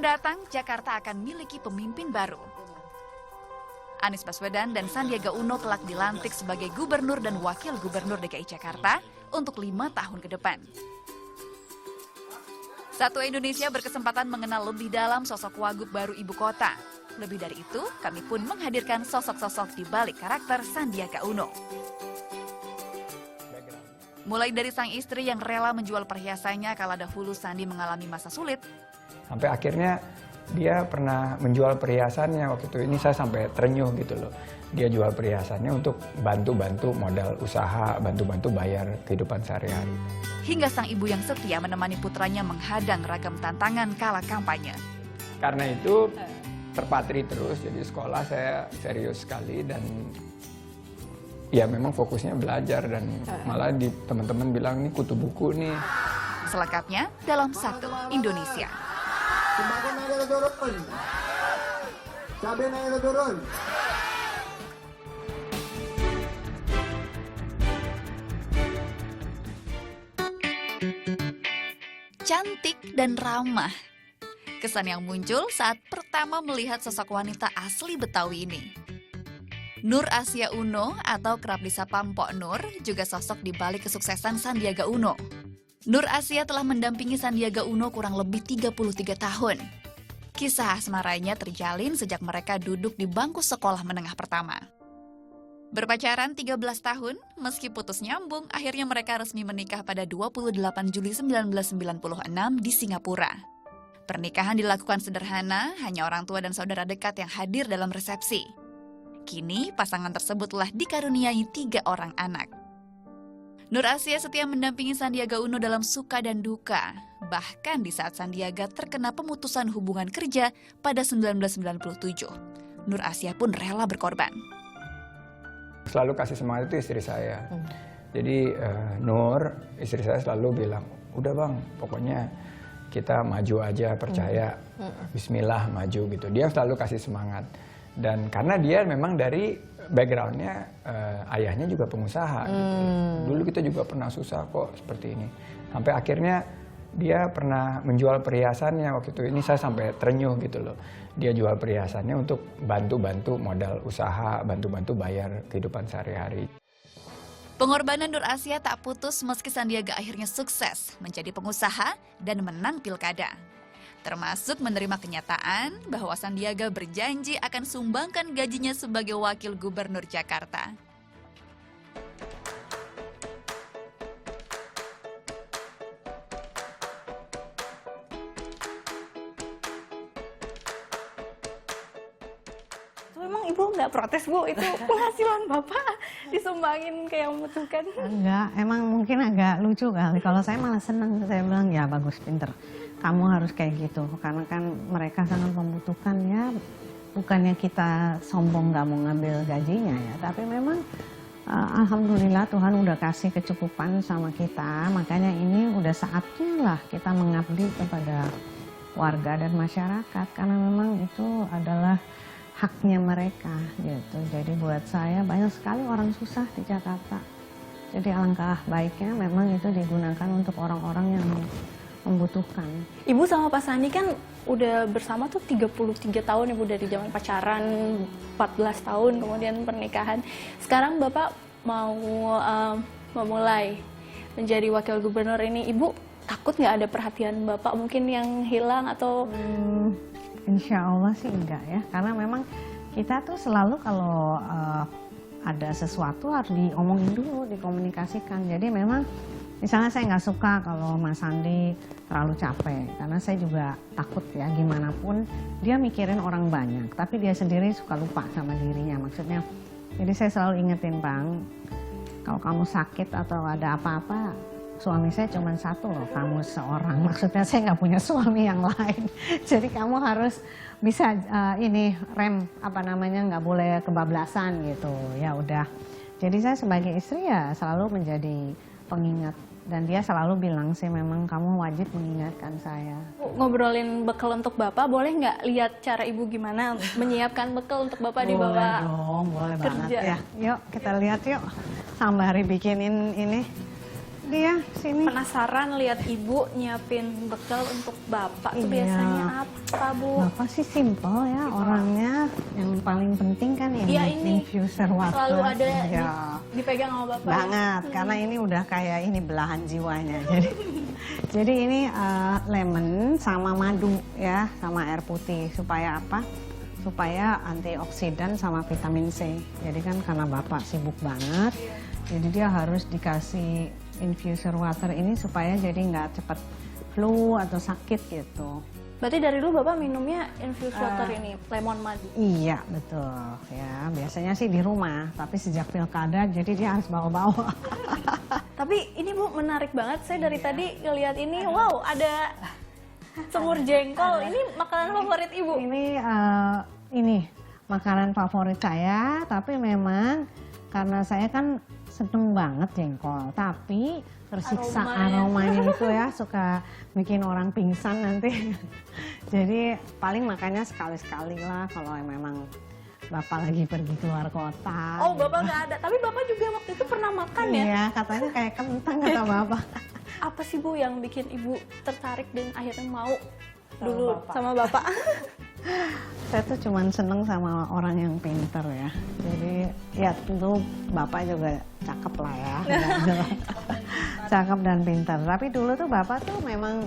mendatang, Jakarta akan miliki pemimpin baru. Anies Baswedan dan Sandiaga Uno kelak dilantik sebagai Gubernur dan Wakil Gubernur DKI Jakarta untuk 5 tahun ke depan. Satu Indonesia berkesempatan mengenal lebih dalam sosok Wagub baru ibu kota. Lebih dari itu, kami pun menghadirkan sosok-sosok di balik karakter Sandiaga Uno. Mulai dari sang istri yang rela menjual perhiasannya kala dahulu Sandi mengalami masa sulit. Sampai akhirnya dia pernah menjual perhiasannya waktu itu. Ini saya sampai terenyuh gitu loh. Dia jual perhiasannya untuk bantu-bantu modal usaha, bantu-bantu bayar kehidupan sehari-hari. Hingga sang ibu yang setia menemani putranya menghadang ragam tantangan kala kampanye. Karena itu terpatri terus, jadi sekolah saya serius sekali dan ya memang fokusnya belajar dan malah di teman-teman bilang ini kutu buku nih. Selengkapnya dalam Satu Indonesia. Sembako naik turun. Cabai naik turun. Cantik dan ramah. Kesan yang muncul saat pertama melihat sosok wanita asli Betawi ini. Nur Asia Uno atau kerap disapa Mpok Nur juga sosok di balik kesuksesan Sandiaga Uno. Nur Asia telah mendampingi Sandiaga Uno kurang lebih 33 tahun. Kisah asmaranya terjalin sejak mereka duduk di bangku sekolah menengah pertama. Berpacaran 13 tahun, meski putus nyambung, akhirnya mereka resmi menikah pada 28 Juli 1996 di Singapura. Pernikahan dilakukan sederhana, hanya orang tua dan saudara dekat yang hadir dalam resepsi. Kini, pasangan tersebut telah dikaruniai 3 orang anak. Nur Asia setia mendampingi Sandiaga Uno dalam suka dan duka. Bahkan di saat Sandiaga terkena pemutusan hubungan kerja pada 1997. Nur Asia pun rela berkorban. Selalu kasih semangat itu istri saya. Jadi Nur, istri saya selalu bilang, udah bang, pokoknya kita maju aja, percaya, bismillah maju gitu. Dia selalu kasih semangat. Dan karena dia memang dari backgroundnya ayahnya juga pengusaha. Gitu. Dulu kita juga pernah susah kok seperti ini. Sampai akhirnya dia pernah menjual perhiasannya waktu itu. Ini saya sampai terenyuh gitu loh. Dia jual perhiasannya untuk bantu-bantu modal usaha, bantu-bantu bayar kehidupan sehari-hari. Pengorbanan Nur Asia tak putus meski Sandiaga akhirnya sukses menjadi pengusaha dan menang pilkada. Termasuk menerima kenyataan bahwa Sandiaga berjanji akan sumbangkan gajinya sebagai wakil gubernur Jakarta. Emang Ibu nggak protes Bu, itu penghasilan Bapak disumbangin kayak membutuhkan? Enggak, emang mungkin agak lucu kali. Kalau saya malah seneng, saya bilang ya bagus, pinter. Kamu harus kayak gitu, karena kan mereka sangat membutuhkan ya. Bukannya kita sombong nggak mau ngambil gajinya ya, tapi memang alhamdulillah Tuhan udah kasih kecukupan sama kita. Makanya ini udah saatnya lah kita mengabdi kepada warga dan masyarakat, karena memang itu adalah haknya mereka gitu. Jadi buat saya banyak sekali orang susah di Jakarta. Jadi alangkah baiknya memang itu digunakan untuk orang-orang yang membutuhkan. Ibu sama Pak Sandi kan udah bersama tuh 33 tahun Ibu, dari zaman pacaran 14 tahun kemudian pernikahan. Sekarang Bapak mau memulai menjadi wakil gubernur ini, Ibu takut nggak ada perhatian Bapak mungkin yang hilang atau? Insya Allah sih enggak ya, karena memang kita tuh selalu kalau ada sesuatu harus diomongin dulu, dikomunikasikan. Jadi memang misalnya saya nggak suka kalau Mas Sandi terlalu capek, karena saya juga takut ya gimana pun dia mikirin orang banyak, tapi dia sendiri suka lupa sama dirinya maksudnya. Jadi saya selalu ingetin Bang, kalau kamu sakit atau ada apa-apa, suami saya cuma satu loh, kamu seorang. Maksudnya saya nggak punya suami yang lain. Jadi kamu harus bisa rem nggak boleh kebablasan gitu. Ya udah. Jadi saya sebagai istri ya selalu menjadi pengingat. Dan dia selalu bilang sih memang kamu wajib mengingatkan saya. Ngobrolin bekal untuk Bapak, boleh nggak lihat cara Ibu gimana menyiapkan bekal untuk Bapak di bawah boleh kerja? Banget ya. Yuk kita lihat yuk. Sambari bikinin ini. dia sini. Penasaran lihat ibu nyiapin bekal untuk bapak tuh Iya. biasanya apa, Bu? Bapak sih simple ya orangnya. Yang paling penting kan Iya, ini infuser water. Selalu ada Ya. dipegang sama bapak. Banget, karena ini udah kayak ini belahan jiwanya. Jadi ini lemon sama madu ya, sama air putih supaya apa? Supaya antioksidan sama vitamin C. Jadi kan karena bapak sibuk banget, jadi dia harus dikasih infuser water ini supaya jadi nggak cepat flu atau sakit gitu. Berarti dari dulu bapak minumnya infused water ini, lemon madu. Iya betul ya, biasanya sih di rumah, tapi sejak pilkada jadi dia harus bawa-bawa. Tapi ini Bu menarik banget, saya dari tadi ngeliat ini, wow ada semur jengkol, ini makanan favorit Ibu. Ini makanan favorit saya, tapi memang karena saya kan seneng banget jengkol, tapi tersiksa aromanya itu ya suka bikin orang pingsan nanti. Jadi paling makannya sekali-sekali lah kalau memang bapak lagi pergi keluar kota. Oh bapak nggak ada, tapi bapak juga waktu itu pernah makan ya? Iya, katanya kayak kentang kata bapak. Apa sih Bu yang bikin Ibu tertarik dan akhirnya mau dulu sama bapak? Saya tuh cuman seneng sama orang yang pinter ya. Jadi ya tentu bapak juga cakep lah ya. Cakep dan pinter. Tapi dulu tuh bapak tuh memang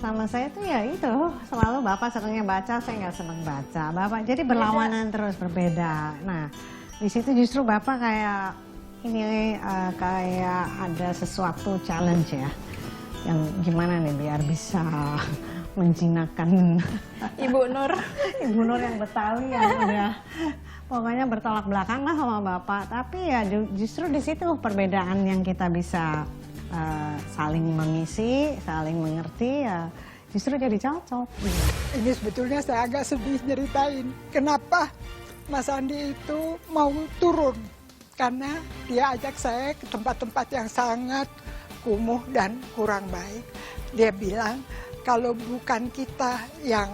sama saya tuh ya itu. Selalu bapak senengnya baca, saya nggak seneng baca. Bapak jadi berlawanan terus, berbeda. Nah di situ justru bapak kayak ini kayak ada sesuatu challenge ya. Yang gimana nih biar bisa menjinakkan Ibu Nur. Ibu Nur yang Betawi yang udah pokoknya bertolak belakang lah sama bapak. Tapi ya justru di situ perbedaan yang kita bisa saling mengisi, saling mengerti ya justru jadi cocok. Ini sebetulnya saya agak sedih nyeritain kenapa Mas Andi itu mau turun. Karena dia ajak saya ke tempat-tempat yang sangat kumuh dan kurang baik. Dia bilang, kalau bukan kita yang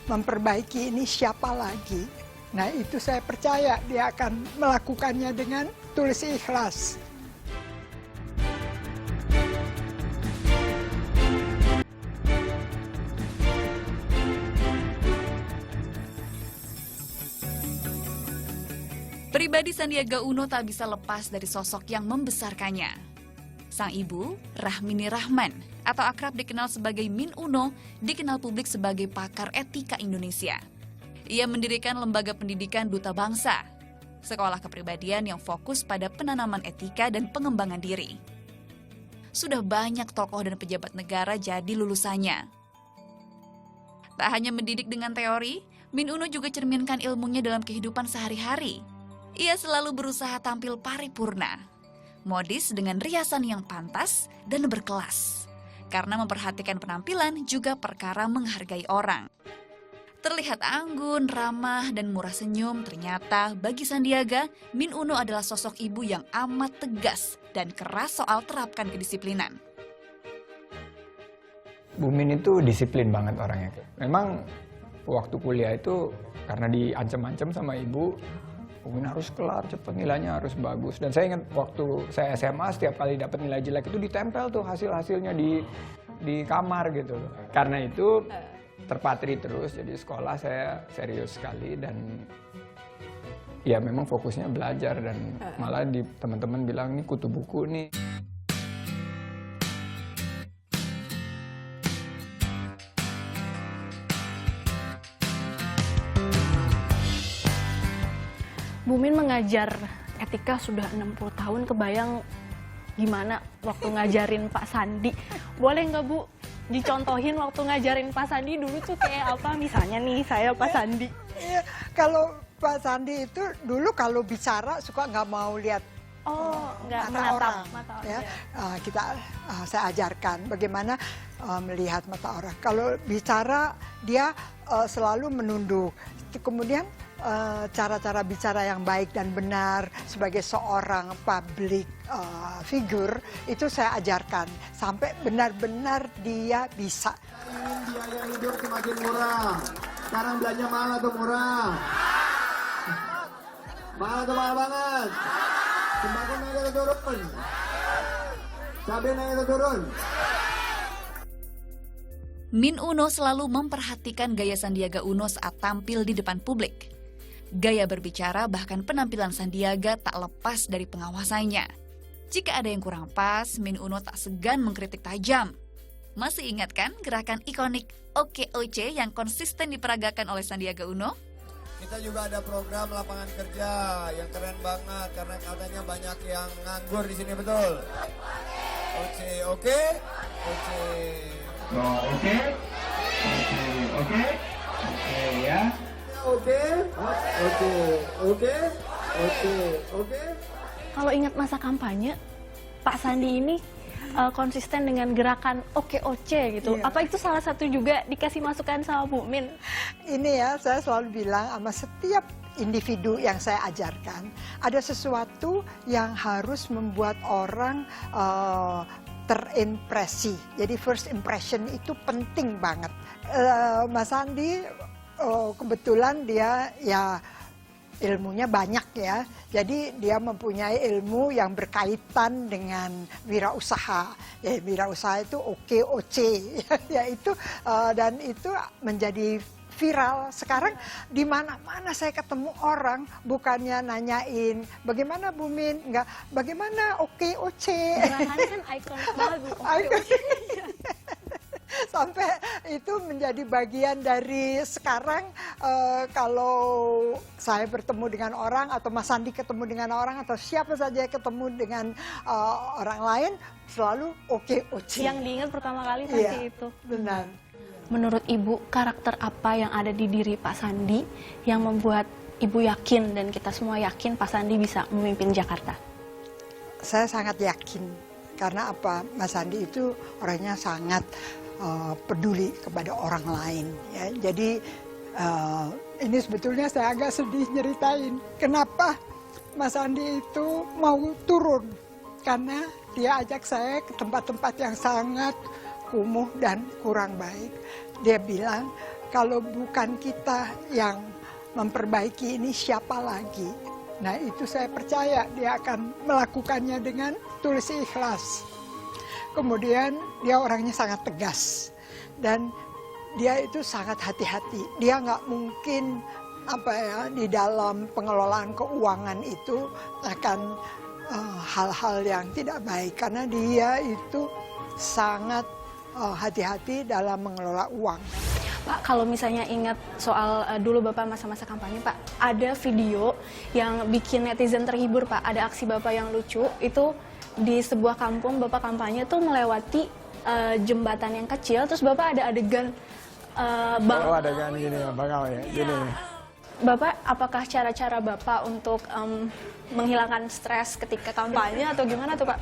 memperbaiki ini siapa lagi? Nah itu saya percaya dia akan melakukannya dengan tulus ikhlas. Pribadi Sandiaga Uno tak bisa lepas dari sosok yang membesarkannya. Sang ibu, Rahmini Rahman, atau akrab dikenal sebagai Min Uno, dikenal publik sebagai pakar etika Indonesia. Ia mendirikan lembaga pendidikan Duta Bangsa, sekolah kepribadian yang fokus pada penanaman etika dan pengembangan diri. Sudah banyak tokoh dan pejabat negara jadi lulusannya. Tak hanya mendidik dengan teori, Min Uno juga cerminkan ilmunya dalam kehidupan sehari-hari. Ia selalu berusaha tampil paripurna, modis dengan riasan yang pantas dan berkelas. Karena memperhatikan penampilan juga perkara menghargai orang. Terlihat anggun, ramah, dan murah senyum, ternyata bagi Sandiaga, Min Uno adalah sosok ibu yang amat tegas dan keras soal terapkan kedisiplinan. Bu Min itu disiplin banget orangnya. Memang waktu kuliah itu karena diancam-ancam sama ibu, Bu Min harus kelar cepet, nilainya harus bagus. Dan saya ingat waktu saya SMA setiap kali dapat nilai jelek itu ditempel tuh hasil-hasilnya di kamar gitu. Karena itu terpatri terus, jadi sekolah saya serius sekali dan ya memang fokusnya belajar dan malah di teman-teman bilang ini kutu buku nih. Bu Min mengajar etika sudah 60 tahun, kebayang gimana waktu ngajarin Pak Sandi. Boleh nggak Bu dicontohin waktu ngajarin Pak Sandi dulu tuh kayak apa? Misalnya nih saya Pak Sandi. Iya, kalau Pak Sandi itu dulu kalau bicara suka nggak mau lihat Oh, nggak mata menatap orang. mata orang. Ya, Ya. saya ajarkan bagaimana melihat mata orang. Kalau bicara dia selalu menunduk. Kemudian cara-cara bicara yang baik dan benar sebagai seorang public figure itu saya ajarkan sampai benar-benar dia bisa. Biaya hidup semakin murah. Sekarang belanja mahal atau murah? Mahal atau mahal banget? Sembako naik atau turun? Cabai naik atau turun? Min Uno selalu memperhatikan gaya Sandiaga Uno saat tampil di depan publik. Gaya berbicara bahkan penampilan Sandiaga tak lepas dari pengawasannya. Jika ada yang kurang pas, Min Uno tak segan mengkritik tajam. Masih ingat kan gerakan ikonik OKOC yang konsisten diperagakan oleh Sandiaga Uno? Kita juga ada program lapangan kerja yang keren banget karena katanya banyak yang nganggur di sini, betul? Oke, oke, oke. Oke ya. Oke, oke, oke, oke, oke. Kalau ingat masa kampanye, Pak Sandi ini konsisten dengan gerakan OKOC gitu. Iya. Apa itu salah satu juga dikasih masukan sama Bu Min? Ini ya, saya selalu bilang sama setiap individu yang saya ajarkan, ada sesuatu yang harus membuat orang terimpresi. Jadi first impression itu penting banget. Mas Sandi kebetulan dia ya ilmunya banyak ya. Jadi dia mempunyai ilmu yang berkaitan dengan wirausaha. Ya, wirausaha itu OKOC ya itu dan itu menjadi viral. Sekarang di mana-mana saya ketemu orang bukannya nanyain bagaimana Bu Min, enggak bagaimana OKOC. Gerakannya kan ikonik banget Bu. OKOC. Sampai itu menjadi bagian dari sekarang kalau saya bertemu dengan orang atau Mas Sandi ketemu dengan orang atau siapa saja ketemu dengan orang lain selalu OKOC. Yang diingat pertama kali pasti itu. Benar. Menurut Ibu, karakter apa yang ada di diri Pak Sandi yang membuat Ibu yakin dan kita semua yakin Pak Sandi bisa memimpin Jakarta? Saya sangat yakin karena apa? Mas Sandi itu orangnya sangat peduli kepada orang lain. Ya. Jadi ini sebetulnya saya agak sedih nyeritain kenapa Mas Sandi itu mau turun karena dia ajak saya ke tempat-tempat yang sangat kumuh dan kurang baik. Dia bilang kalau bukan kita yang memperbaiki ini siapa lagi? Nah itu saya percaya dia akan melakukannya dengan tulus ikhlas. Kemudian dia orangnya sangat tegas dan dia itu sangat hati-hati. Dia nggak mungkin di dalam pengelolaan keuangan itu akan hal-hal yang tidak baik karena dia itu sangat hati-hati dalam mengelola uang. Pak, kalau misalnya ingat soal dulu Bapak masa-masa kampanye, Pak, ada video yang bikin netizen terhibur, Pak. Ada aksi Bapak yang lucu, itu di sebuah kampung Bapak kampanye tuh melewati jembatan yang kecil, terus Bapak ada adegan Adegan gini ya, bakal ya, gini. Bapak, apakah cara-cara Bapak untuk menghilangkan stres ketika kampanye atau gimana tuh, Pak?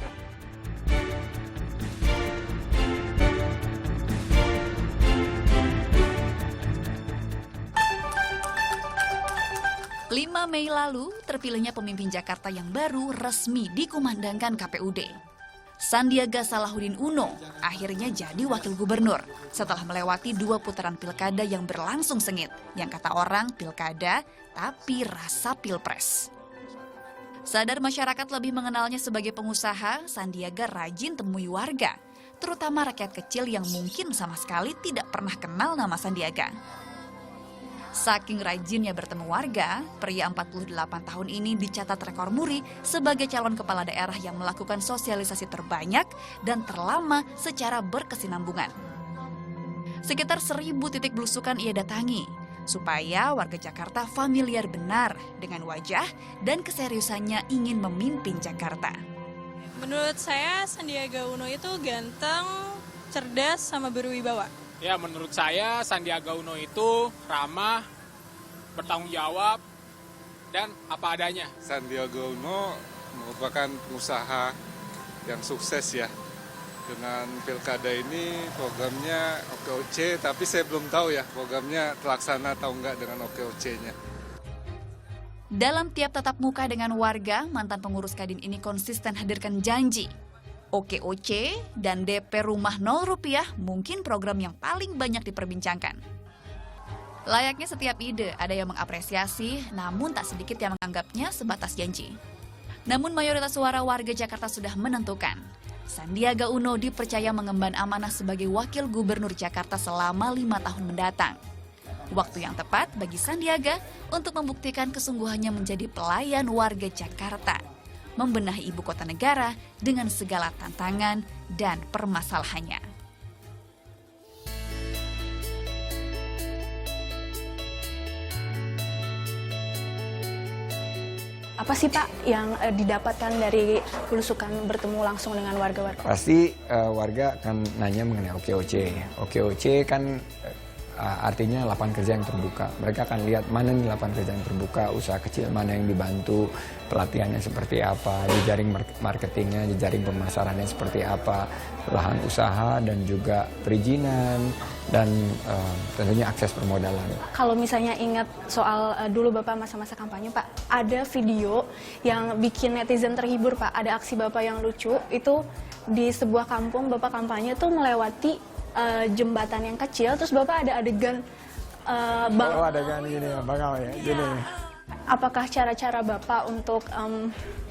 5 Mei lalu, terpilihnya pemimpin Jakarta yang baru resmi dikumandangkan KPUD. Sandiaga Salahuddin Uno akhirnya jadi wakil gubernur setelah melewati 2 putaran pilkada yang berlangsung sengit, yang kata orang pilkada tapi rasa pilpres. Sadar masyarakat lebih mengenalnya sebagai pengusaha, Sandiaga rajin temui warga, terutama rakyat kecil yang mungkin sama sekali tidak pernah kenal nama Sandiaga. Saking rajinnya bertemu warga, pria 48 tahun ini dicatat rekor muri sebagai calon kepala daerah yang melakukan sosialisasi terbanyak dan terlama secara berkesinambungan. Sekitar 1000 titik belusukan ia datangi, supaya warga Jakarta familiar benar dengan wajah dan keseriusannya ingin memimpin Jakarta. Menurut saya Sandiaga Uno itu ganteng, cerdas, sama berwibawa. Ya, menurut saya Sandiaga Uno itu ramah, bertanggung jawab, dan apa adanya. Sandiaga Uno merupakan pengusaha yang sukses ya. Dengan pilkada ini programnya OKOC, tapi saya belum tahu ya programnya terlaksana atau enggak dengan OKOC-nya. Dalam tiap tatap muka dengan warga, mantan pengurus Kadin ini konsisten hadirkan janji. OKOC dan DP rumah 0 rupiah mungkin program yang paling banyak diperbincangkan. Layaknya setiap ide, ada yang mengapresiasi, namun tak sedikit yang menganggapnya sebatas janji. Namun mayoritas suara warga Jakarta sudah menentukan, Sandiaga Uno dipercaya mengemban amanah sebagai Wakil Gubernur Jakarta selama 5 tahun mendatang. Waktu yang tepat bagi Sandiaga untuk membuktikan kesungguhannya menjadi pelayan warga Jakarta, membenahi ibu kota negara dengan segala tantangan dan permasalahannya. Apa sih Pak yang didapatkan dari belusukan bertemu langsung dengan warga-warga? Pasti warga akan nanya mengenai OKOC. OKOC kan artinya lapangan kerja yang terbuka. Mereka akan lihat mana nih lapangan kerja yang terbuka, usaha kecil mana yang dibantu, pelatihannya seperti apa, jejaring marketingnya, jejaring pemasarannya seperti apa, lahan usaha dan juga perizinan, dan tentunya akses permodalan. Kalau misalnya ingat soal dulu Bapak masa-masa kampanye Pak, ada video yang bikin netizen terhibur Pak, ada aksi Bapak yang lucu, itu di sebuah kampung Bapak kampanye tuh melewati jembatan yang kecil, terus Bapak ada adegan adegan gini ya, bakal ya, gini. Apakah cara-cara Bapak untuk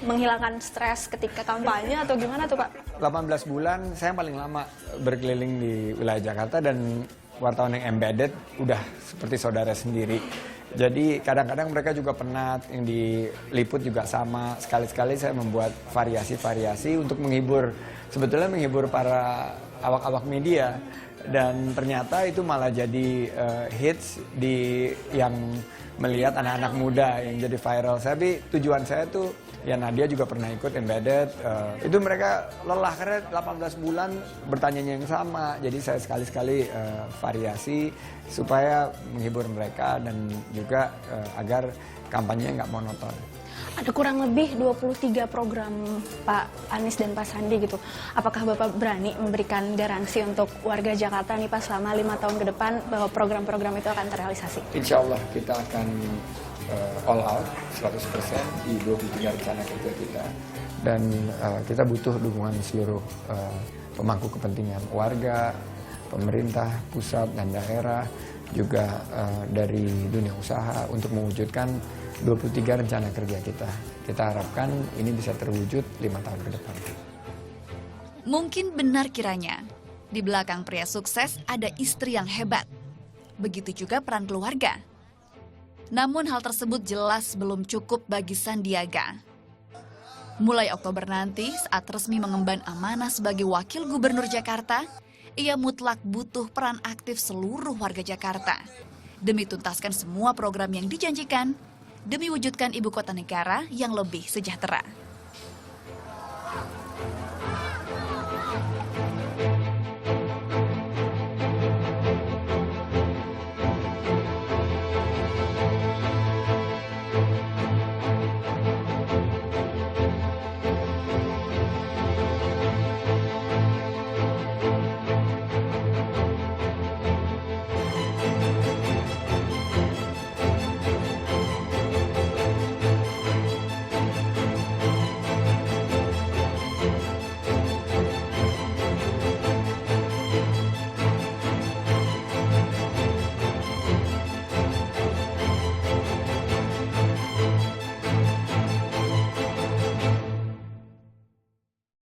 menghilangkan stres ketika kampanye atau gimana tuh Pak? 18 bulan saya paling lama berkeliling di wilayah Jakarta dan wartawan yang embedded udah seperti saudara sendiri. Jadi kadang-kadang mereka juga penat, yang diliput juga sama. Sekali-sekali saya membuat variasi-variasi untuk menghibur, sebetulnya menghibur para awak-awak media. Dan ternyata itu malah jadi hits di yang melihat anak-anak muda yang jadi viral. Tapi tujuan saya tuh, ya Nadia juga pernah ikut embedded. Itu mereka lelah karena 18 bulan bertanyanya yang sama. Jadi saya sekali-sekali variasi supaya menghibur mereka dan juga agar kampanye nggak monoton. Ada kurang lebih 23 program Pak Anies dan Pak Sandi gitu. Apakah Bapak berani memberikan garansi untuk warga Jakarta nih Pak selama 5 tahun ke depan bahwa program-program itu akan terrealisasi? Insya Allah kita akan all out 100% di 23 rencana kerja kita. Dan kita butuh dukungan seluruh pemangku kepentingan warga, pemerintah, pusat dan daerah, juga dari dunia usaha untuk mewujudkan 23 rencana kerja kita. Kita harapkan ini bisa terwujud 5 tahun ke depan. Mungkin benar kiranya, di belakang pria sukses ada istri yang hebat. Begitu juga peran keluarga. Namun hal tersebut jelas belum cukup bagi Sandiaga. Mulai Oktober nanti, saat resmi mengemban amanah sebagai Wakil Gubernur Jakarta, ia mutlak butuh peran aktif seluruh warga Jakarta demi tuntaskan semua program yang dijanjikan, demi wujudkan ibu kota negara yang lebih sejahtera.